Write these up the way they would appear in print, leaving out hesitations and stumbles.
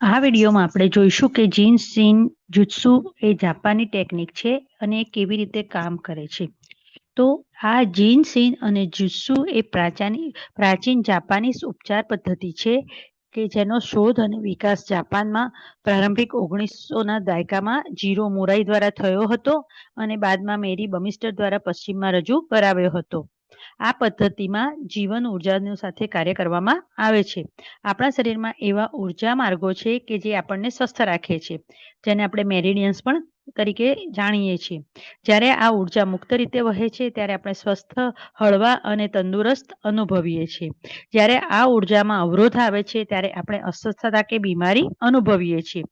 આ વિડીયોમાં આપણે જોઈશું કે જીન શિન જુત્સુ એ જાપાની ટેકનિક છે અને એ કેવી રીતે કામ કરે છે. તો આ જીન શિન અને જુત્સુ એ પ્રાચીન જાપાનીઝ ઉપચાર પદ્ધતિ છે કે જેનો શોધ અને વિકાસ જાપાનમાં પ્રારંભિક 1900ના દાયકામાં જીરો મોરાઈ દ્વારા થયો હતો અને બાદમાં મેરી બમિસ્ટર દ્વારા પશ્ચિમમાં રજૂ કરાવ્યો હતો. આ પદ્ધતિમાં જીવન ઉર્જા સાથે કાર્ય કરવામાં આવે છે. આપણા શરીરમાં એવા ઉર્જા માર્ગો છે કે જે આપણને સ્વસ્થ રાખે છે, જેને આપણે મેરિડિયન્સ પણ તરીકે જાણીએ છીએ. જ્યારે આ ઉર્જા મુક્ત રીતે વહે છે ત્યારે આપણે સ્વસ્થ, હળવા અને તંદુરસ્ત અનુભવીએ છીએ. જ્યારે આ ઉર્જામાં અવરોધ આવે છે ત્યારે આપણે અસ્વસ્થતા કે બીમારી અનુભવીએ છીએ.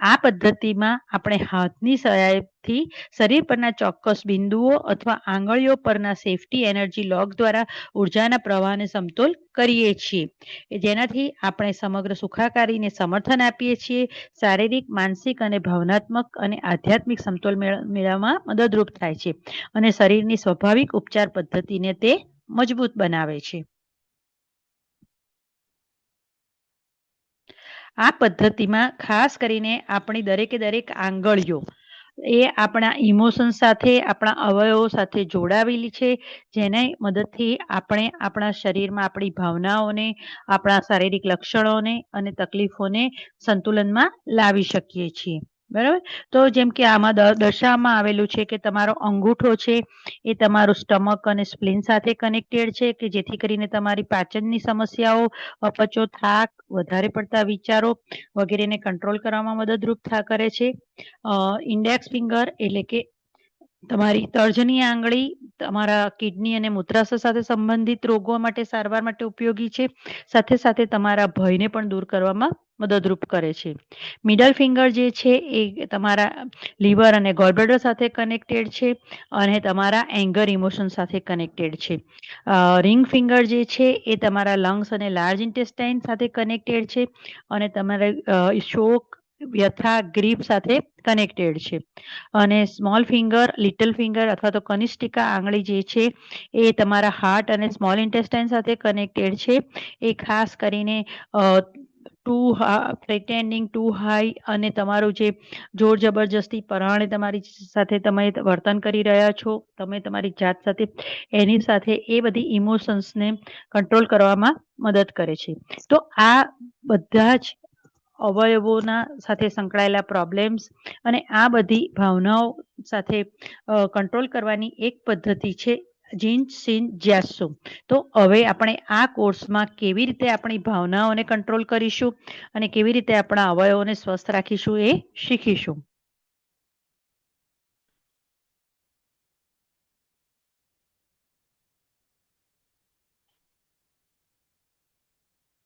આ પદ્ધતિમાં આપણે હાથની સહાયથી શરીર પરના ચોક્કસ બિંદુઓ અથવા આંગળીઓ પરના સેફ્ટી એનર્જી લોક દ્વારા ઉર્જાના પ્રવાહને સમતોલ કરીએ છીએ, જેનાથી આપણે સમગ્ર સુખાકારીને સમર્થન આપીએ છીએ. શારીરિક, માનસિક અને ભાવનાત્મક અને આધ્યાત્મિક સમતોલ મેળવવામાં મદદરૂપ થાય છે અને શરીરની સ્વાભાવિક ઉપચાર પદ્ધતિને તે મજબૂત બનાવે છે. આ પદ્ધતિમાં ખાસ કરીને આપણી દરેક આંગળીઓ એ આપણા ઇમોશન સાથે, આપણા અવયવો સાથે જોડાવેલી છે, જેને મદદથી આપણે આપણા શરીરમાં આપણી ભાવનાઓને, આપણા શારીરિક લક્ષણોને અને તકલીફોને સંતુલનમાં લાવી શકીએ છીએ. બરાબર. તો જેમ કે આમાં દર્શાવવામાં આવેલું છે કે તમારો અંગૂઠો છે એ તમારું સ્ટમક અને સ્પ્લીન સાથે કનેક્ટેડ છે, કે જેથી કરીને તમારી પાચનની સમસ્યાઓ, અપચો, થાક, વધારે પડતા વિચારો વગેરેને કંટ્રોલ કરવામાં મદદરૂપ કરે છે. ઇન્ડેક્સ ફિંગર એટલે કે તમારી તર્જની આંગળી તમારા કિડની અને મૂત્રાશય સાથે સંબંધિત રોગો માટે સારવાર માટે ઉપયોગી છે. સાથે સાથે તમારા ભયને પણ દૂર કરવામાં મદદરૂપ કરે છે. મિડલ ફિંગર જે છે એ તમારા લીવર અને ગોલબ્લેડર સાથે કનેક્ટેડ છે અને તમારા એંગર ઇમોશન સાથે કનેક્ટેડ છે. રિંગ ફિંગર જે છે એ તમારા લંગ્સ અને લાર્જ ઇન્ટેસ્ટાઇન સાથે કનેક્ટેડ છે અને તમારા શોક, વ્યથા, ગ્રીફ સાથે કનેક્ટેડ છે. અને સ્મોલ ફિંગર, લિટલ ફિંગર અથવા તો કનિષ્ઠિકા આંગળી જે છે એ તમારા હાર્ટ અને સ્મોલ ઇન્ટેસ્ટાઇન સાથે કનેક્ટેડ છે. એ ખાસ કરીને પ્રિટેન્ડિંગ ટુ હાઈ અને તમારું જે જોર જબરજસ્તી પરાણે તમારી સાથે તમે વર્તન કરી રહ્યા છો, તમે તમારી જાત સાથે, એની સાથે એ બધી ઇમોશન્સને કંટ્રોલ કરવામાં મદદ કરે છે. તો આ બધા જ અવયવોના સાથે સંકળાયેલા પ્રોબ્લેમ્સ અને આ બધી ભાવનાઓ સાથે કંટ્રોલ કરવાની એક પદ્ધતિ છે જીન શિન જ્યાત્સુ. તો હવે આપણે આ કોર્સમાં કેવી રીતે આપણી ભાવનાઓને કંટ્રોલ કરીશું અને કેવી રીતે આપણા અવયવોને સ્વસ્થ રાખીશું એ શીખીશું.